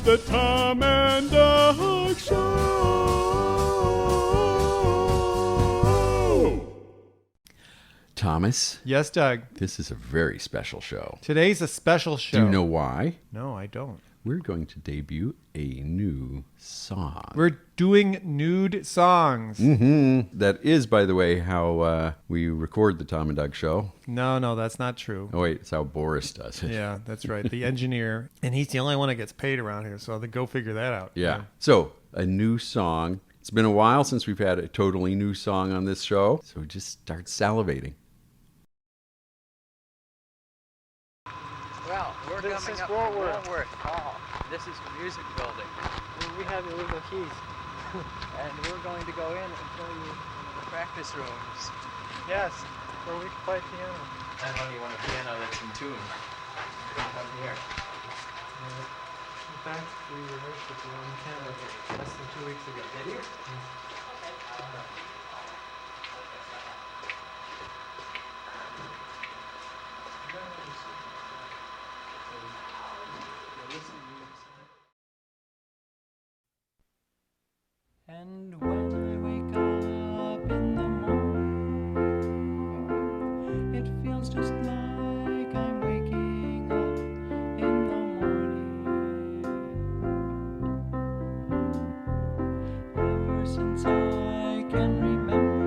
The Tom and Doug Show. Thomas, Yes, Doug. this is a very special show. Today's a special show. Do you know why? No, I don't. We're going to debut a new song. We're doing nude songs. That is, by the way, how we record the Tom and Doug Show. No, that's not true. Oh, wait, it's how Boris does it. Yeah, that's right. The engineer. And he's the only one that gets paid around here, so go figure that out. Yeah. So, a new song. It's been a while since we've had a totally new song on this show, so just start salivating. Well, we're This coming is up Woolworth. to Woolworth Hall. This is the music building. We have illegal keys. And we're going to go in and show you the practice rooms. Yes, where we can play piano. I know you want a piano that's in tune. Come here. In fact, we rehearsed it in Canada less than 2 weeks ago. Did you? And when I wake up in the morning, it feels just like I'm waking up in the morning. Ever since I can remember,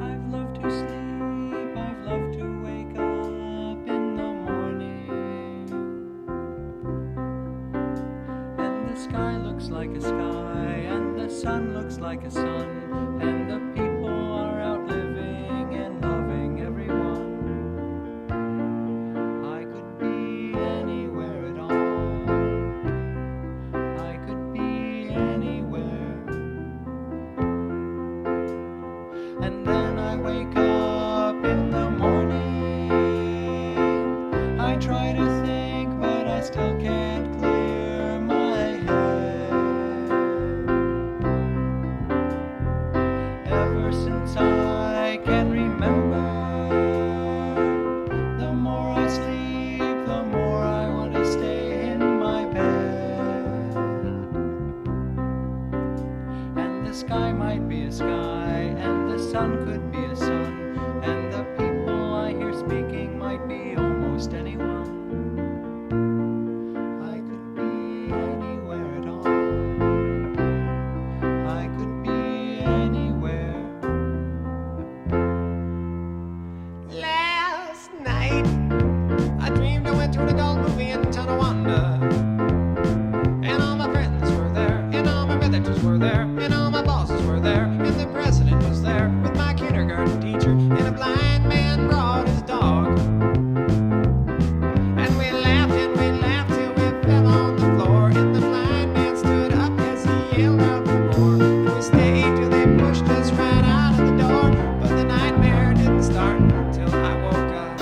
I've loved to sleep, I've loved to wake up in the morning. And the sky looks like a sky, and the sun looks like a sun, and the people are out living and loving everyone. I could be anywhere at all. I could be anywhere. And then I wake up in the morning. I try to think, but I still can't clear my head. Ever since I can remember, the more I sleep, the more I want to stay in my bed. And the sky might be a sky, and the sun could be a sun, and the people I hear speaking might be almost anyone. I could be anywhere at all. I could be anywhere. Last night, I dreamed I went to an adult movie in Tonawanda. And all my friends were there, and all my relatives were there, and all my bosses were there, and the president was there with my kindergarten teacher, and a blind man brought his dog. And we laughed till we fell on the floor, and the blind man stood up as he yelled out for more. And we stayed till they pushed us right out of the door, but the nightmare didn't start till I woke up.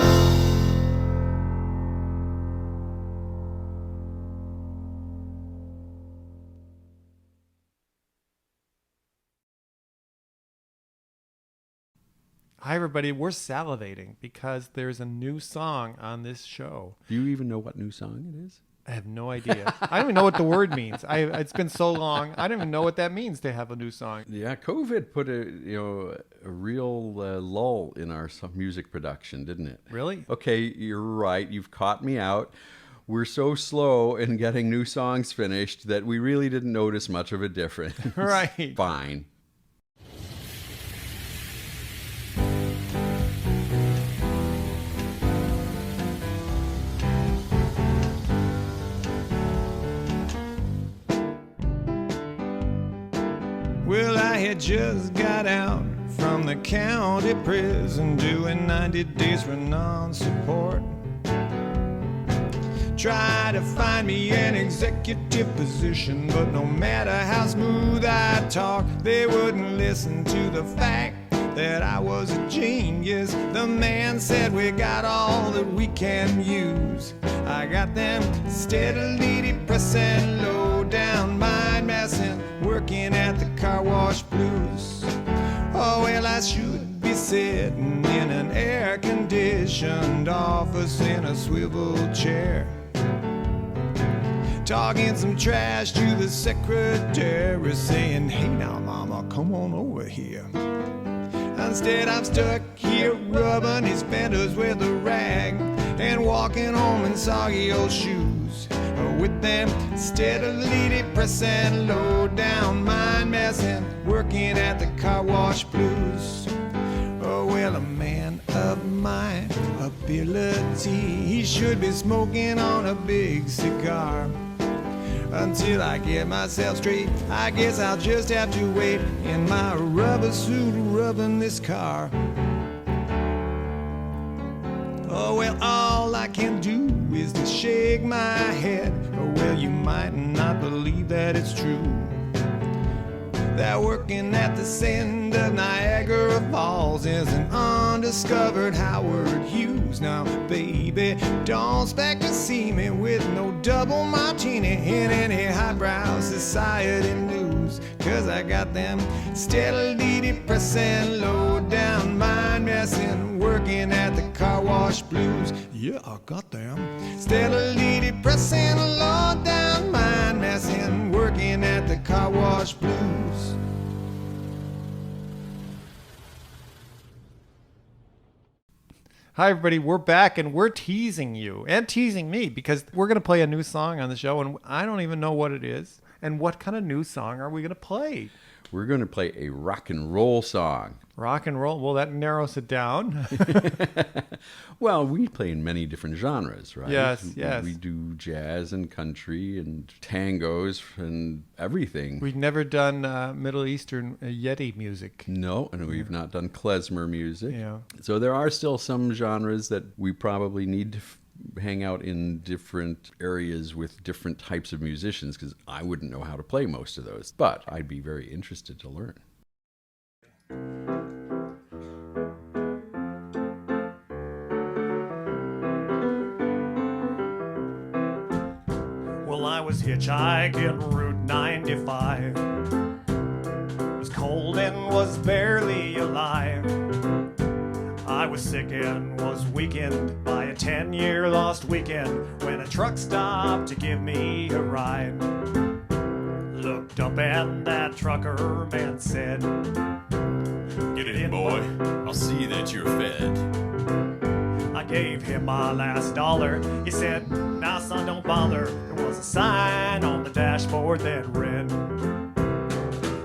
Hi, everybody. We're salivating because there's a new song on this show. Do you even know what new song it is? I have no idea. I don't even know what the word means. It's been so long. I don't even know what that means to have a new song. Yeah, COVID put a real lull in our music production, didn't it? Really? Okay, you're right. You've caught me out. We're so slow in getting new songs finished that we really didn't notice much of a difference. Right. Fine. Well, I had just got out from the county prison doing 90 days for non-support. Tried to find me an executive position, but no matter how smooth I talk, they wouldn't listen to the fact that I was a genius. The man said we got all that we can use. I got them steadily depressing, low down mind messing, working at the car wash blues. Oh well, I should be sitting in an air-conditioned office in a swivel chair. talking some trash to the secretary, saying, hey now mama, come on over here. Instead I'm stuck here rubbing his fenders with a rag and walking home in soggy old shoes, with them steadily depressing, low down mind messing, working at the car wash blues. Oh well, a man of my ability, he should be smoking on a big cigar. Until I get myself straight, I guess I'll just have to wait in my rubber suit rubbing this car. Oh well, all I can do is to shake my head. Oh well, you might not believe that it's true, that working at the send of Niagara Falls is an undiscovered Howard Hughes. Now, baby, don't expect to see me with no double martini in any highbrow society news, 'cause I got them steadily depressing, low down mind messing, working at the car wash blues. Yeah, I got them steadily depressing, low down mind messing, working at the car wash blues. Hi, everybody. We're back, and we're teasing you and teasing me because we're going to play a new song on the show, and I don't even know what it is. And what kind of new song are we going to play? We're going to play a rock and roll song. Rock and roll? Well, that narrows it down. Well, we play in many different genres, right? Yes, yes. We do jazz and country and tangos and everything. We've never done Middle Eastern Yeti music. No, and we've not done klezmer music. Yeah. So there are still some genres that we probably need to hang out in different areas with different types of musicians, because I wouldn't know how to play most of those, but I'd be very interested to learn. Well, I was hitchhiking Route 95. It was cold and was barely alive. I was sick and was weakened by a 10-year lost weekend when a truck stopped to give me a ride. Looked up and that trucker man said, Get in, boy. I'll see that you're fed. I gave him my last dollar. He said, nah, son, don't bother. There was a sign on the dashboard that read,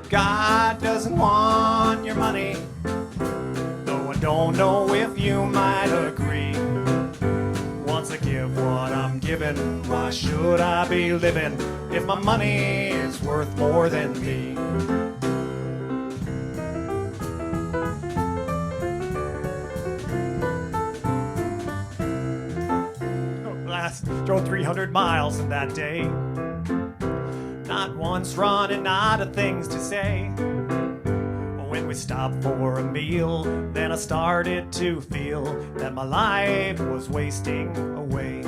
God doesn't want your money, though I don't know if you might agree. Once I give what I'm giving, why should I be living if my money is worth more than me? Drove 300 miles in that day, not once running out of things to say. When we stopped for a meal, then I started to feel that my life was wasting away.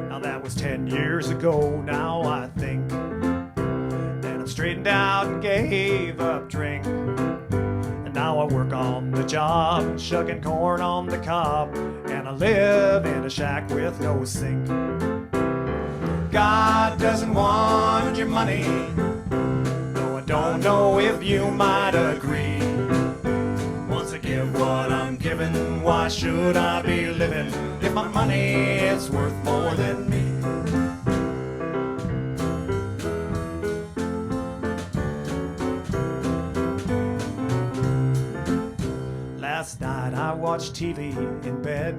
Now that was 10 years ago, now I think. Then I straightened out and gave up drink. And now I work on the job, shucking corn on the cob, and I live in a shack with no sink. God doesn't want your money, though I don't know if you might agree. Once I give what I'm giving, why should I be living if my money is worth more than me? Last night I watched TV in bed,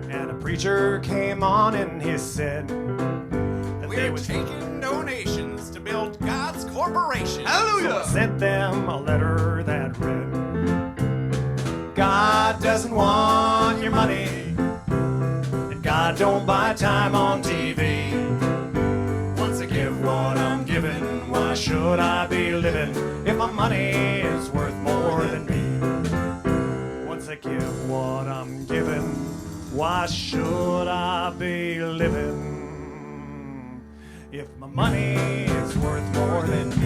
and a preacher came on and he said that they We're was taking donations to build God's corporation. So I sent them a letter that read, God doesn't want your money, and God don't buy time on TV. Once I give what I'm giving, why should I be living if my money is worth more than me? Once I give what I'm giving, why should I be living if my money is worth more than me?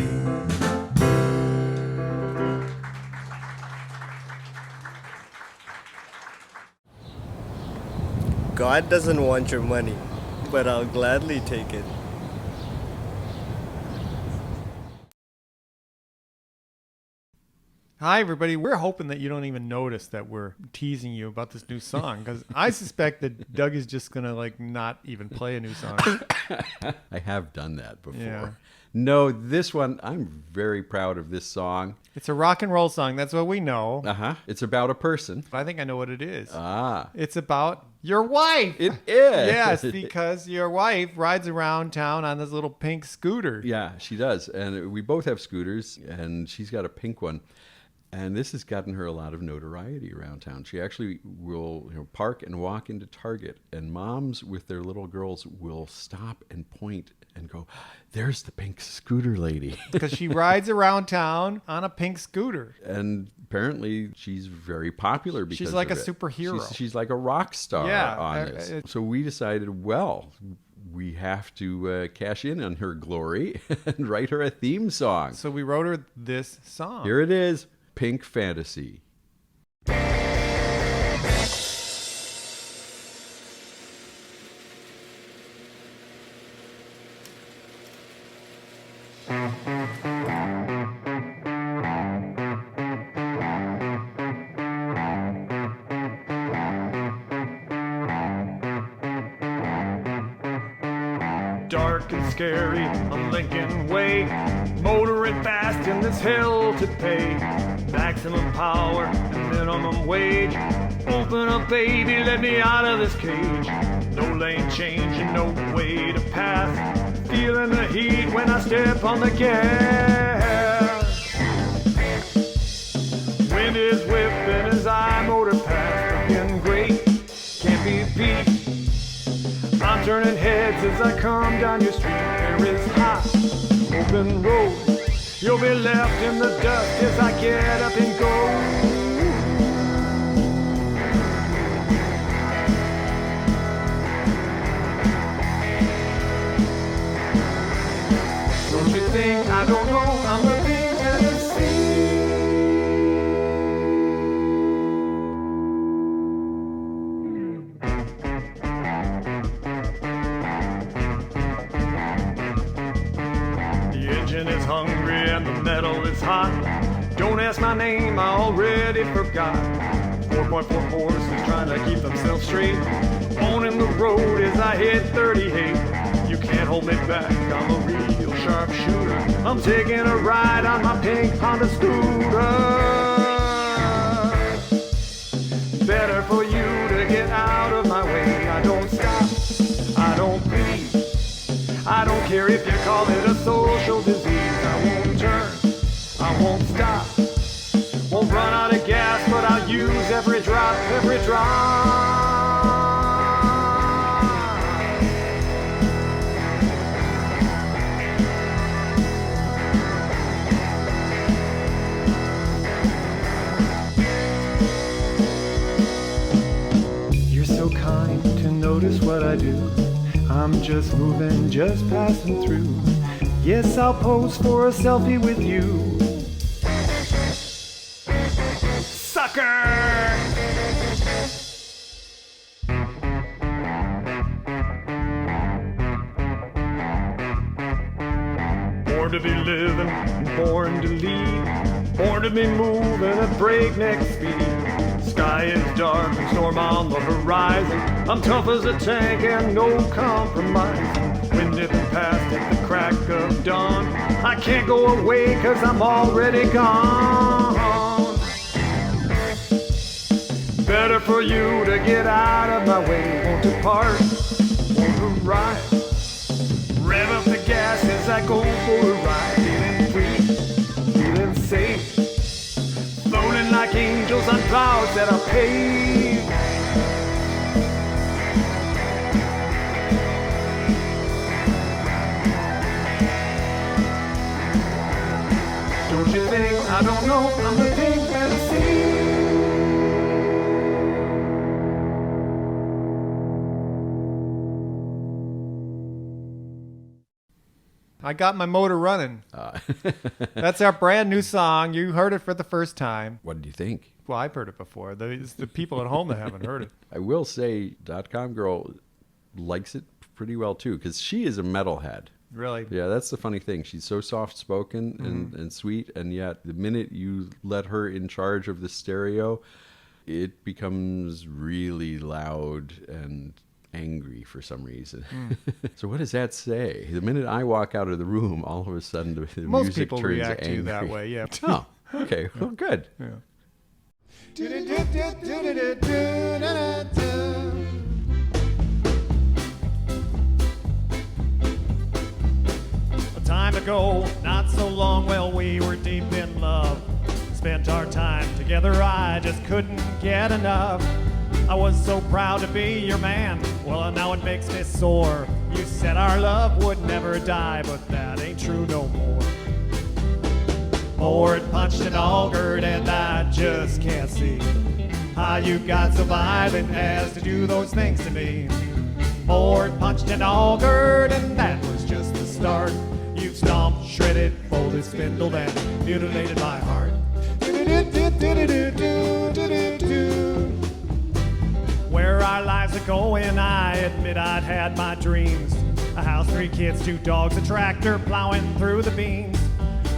God doesn't want your money, but I'll gladly take it. Hi, everybody. We're hoping that you don't even notice that we're teasing you about this new song, because I suspect that Doug is just going to like not even play a new song. I have done that before. Yeah. No, this one, I'm very proud of this song. It's a rock and roll song. That's what we know. Uh-huh. It's about a person. I think I know what it is. Ah. It's about your wife. It is. Yes, because your wife rides around town on this little pink scooter. Yeah, she does. And we both have scooters, and she's got a pink one. And this has gotten her a lot of notoriety around town. She actually will park and walk into Target, and moms with their little girls will stop and point and go, "There's the pink scooter lady." Because she rides around town on a pink scooter. And apparently she's very popular because She's like of a it. superhero. She's like a rock star Yeah, on this. So we decided, well, we have to cash in on her glory and write her a theme song. So we wrote her this song. Here it is. Pink Fantasy. Dark and scary on Lincoln Way, motoring fast in this hell to pay. Maximum power and minimum wage. Open up, baby, let me out of this cage. No lane change and no way to pass. Feeling the heat when I step on the gas. Wind is whipping as I motor past. Looking great, can't be beat. I'm turning heads as I come down your street. There is hot, open road. You'll be left in the dust as I get up and go. Don't you think I don't know I'm the Pink Fantasy? The engine is hungry and the metal is hot. Don't ask my name, I already forgot. 4.4 horses trying to keep themselves straight. Owning the road as I hit 38. You can't hold me back, I'm a real sharp shooter. I'm taking a ride on my pink Honda scooter. Better for you to get out of my way. I don't stop, I don't bleed. I don't care if you call it a social disease. I won't turn, I won't stop. Won't run out of gas, but I'll use every drop, every drop. You're so kind to notice what I do. I'm just moving, just passing through. Yes, I'll pose for a selfie with you. Sucker! Born to be living, born to lead. Born to be moving at breakneck speed. Sky is dark and storm on the horizon. I'm tough as a tank and no compromise. Wind nipping past at the crack of dawn. I can't go away cause I'm already gone. Better for you to get out of my way. Won't depart, won't arrive. Rev up the gas as I go for a ride. Feeling free, feeling safe. Floating like angels on clouds that are paved. Don't you think I don't know I'm the Pink Fantasy? I got my motor running. That's our brand new song. You heard it for the first time. What did you think? Well, I've heard it before. It's the people at home that haven't heard it. I will say, .com Girl likes it pretty well too, because she is a metalhead. Really? Yeah, that's the funny thing. She's so soft-spoken Mm-hmm. and sweet, and yet the minute you let her in charge of the stereo, it becomes really loud and angry for some reason. So what does that say? The minute I walk out of the room, all of a sudden the Most music people turns react to you that angry. way, yeah. Oh, okay. Well, good. A time ago, not so long, well, we were deep in love. Spent our time together, I just couldn't get enough. I was so proud to be your man, well, now it makes me sore. You said our love would never die, but that ain't true no more. Bored, punched, and augured, and I just can't see how you got so violent as to do those things to me. Bored, punched, and augured, and that was just the start. You've stomped, shredded, folded, spindled, and mutilated my heart. Where our lives are going, I admit I'd had my dreams. A house, 3 kids, 2 dogs, a tractor plowing through the beans.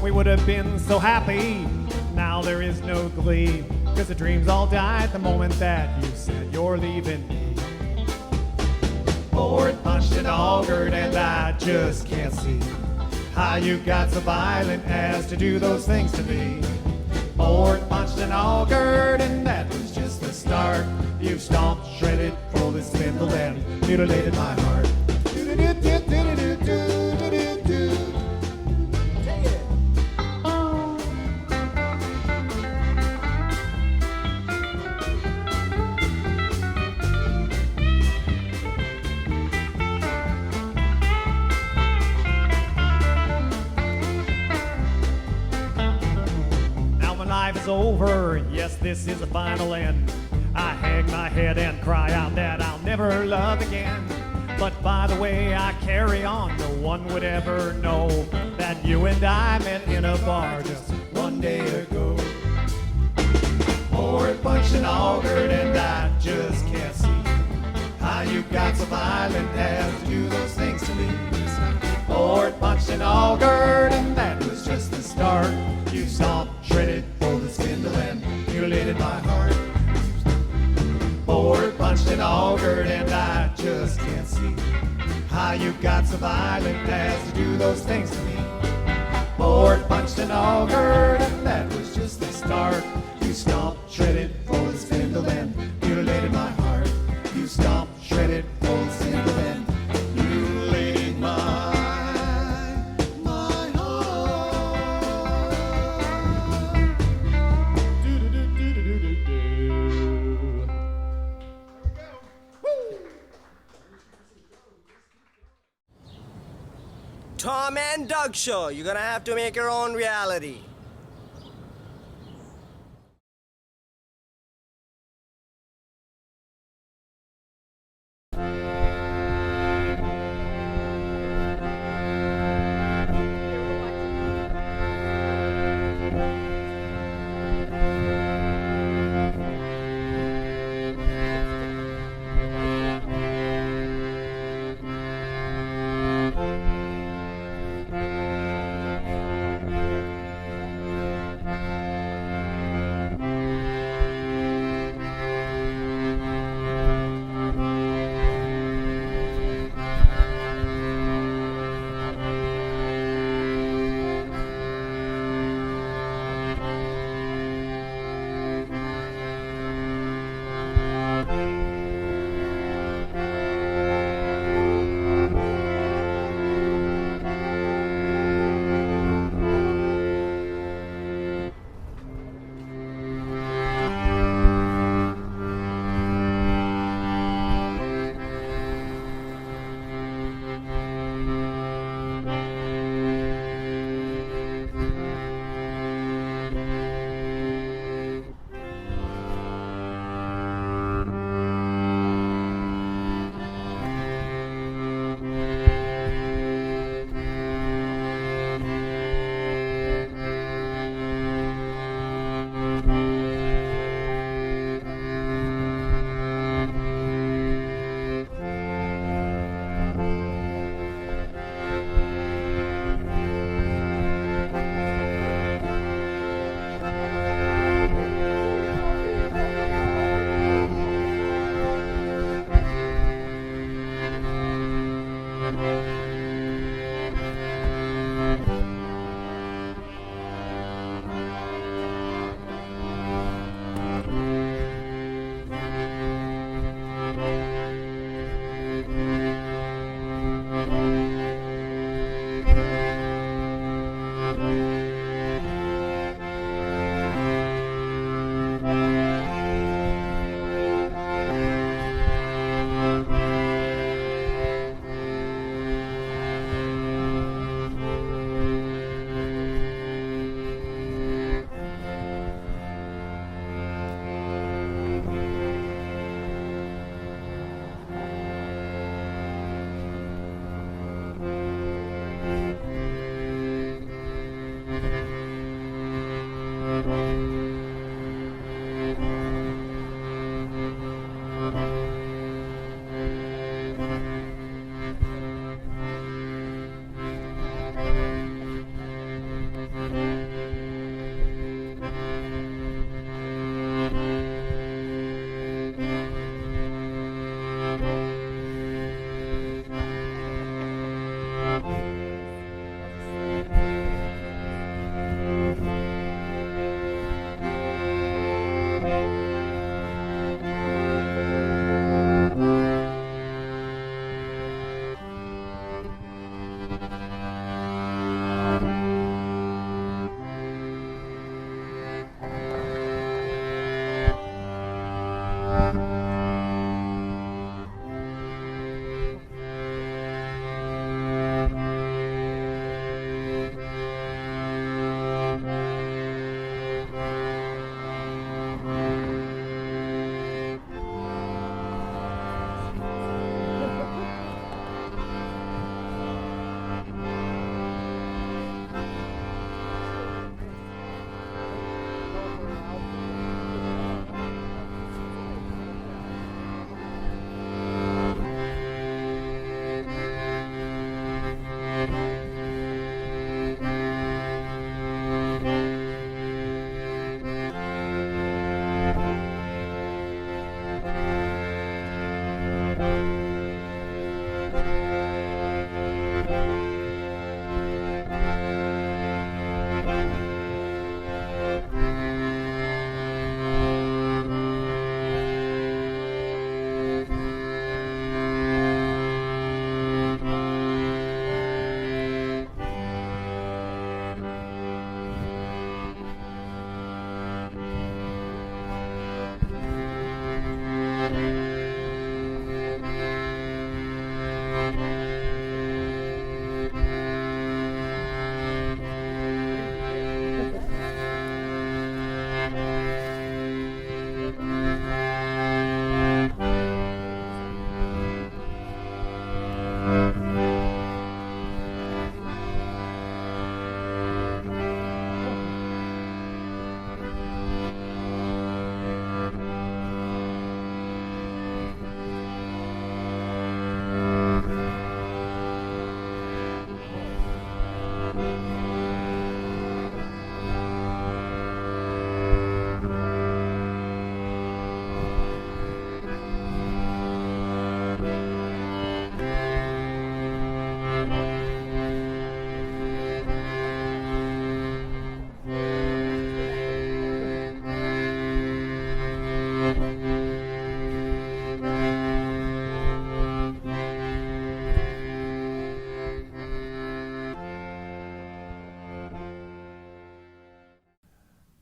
We would have been so happy, now there is no glee. Cause the dreams all died the moment that you said you're leaving me. Bored, punched, and augured, and I just can't see how you got so violent as to do those things to me. Bored, punched, and augured, and that was just the start. You stomped, shredded, folded, spindled, and mutilated my heart. Now my life is over, yes, this is the final end. I hang my head and cry out that I'll never love again. But by the way I carry on, no one would ever know that you and I met in a bar just one day ago. Bored, punched, and augured, and I just can't see how you got so violent as to do those things to me. Bored, punched, and augured, and that was just the start. You stomped, shredded, folded, spindled, and mutilated my heart. Bored, punched, and augured, and I just can't see how you got so violent as to do those things to me. Bored, punched, and augured, and that was just the start. You stomped, shredded, folded, spindled, and mutilated my heart. You stomped, shredded, folded, spindled, and mutilated my heart. Tom and Doug show. You're gonna have to make your own reality.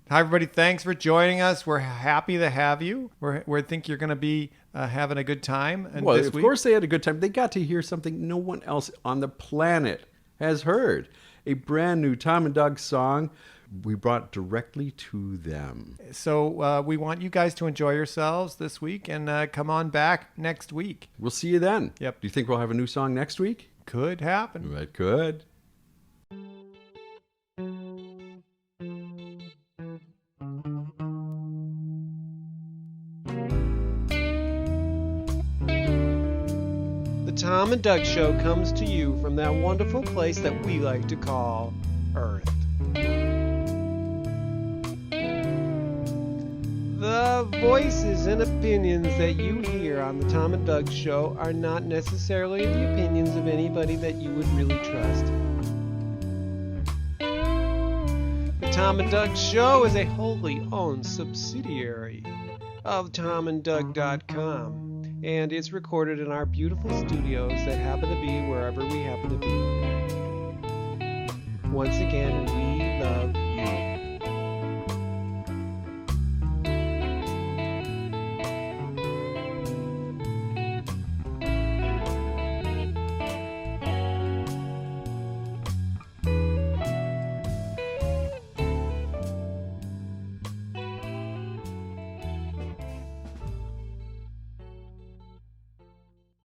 Hi, everybody. Thanks for joining us. We're happy to have you. We think you're going to be having a good time. And Well, this of week. course they had a good time. They got to hear something no one else on the planet has heard. A brand new Tom and Doug song we brought directly to them. So we want you guys to enjoy yourselves this week and come on back next week. We'll see you then. Yep. Do you think we'll have a new song next week? Could happen. That could. The Tom and Doug Show comes to you from that wonderful place that we like to call Earth. The voices and opinions that you hear on the Tom and Doug Show are not necessarily the opinions of anybody that you would really trust. The Tom and Doug Show is a wholly owned subsidiary of TomandDoug.com. And it's recorded in our beautiful studios that happen to be wherever we happen to be. Once again, we love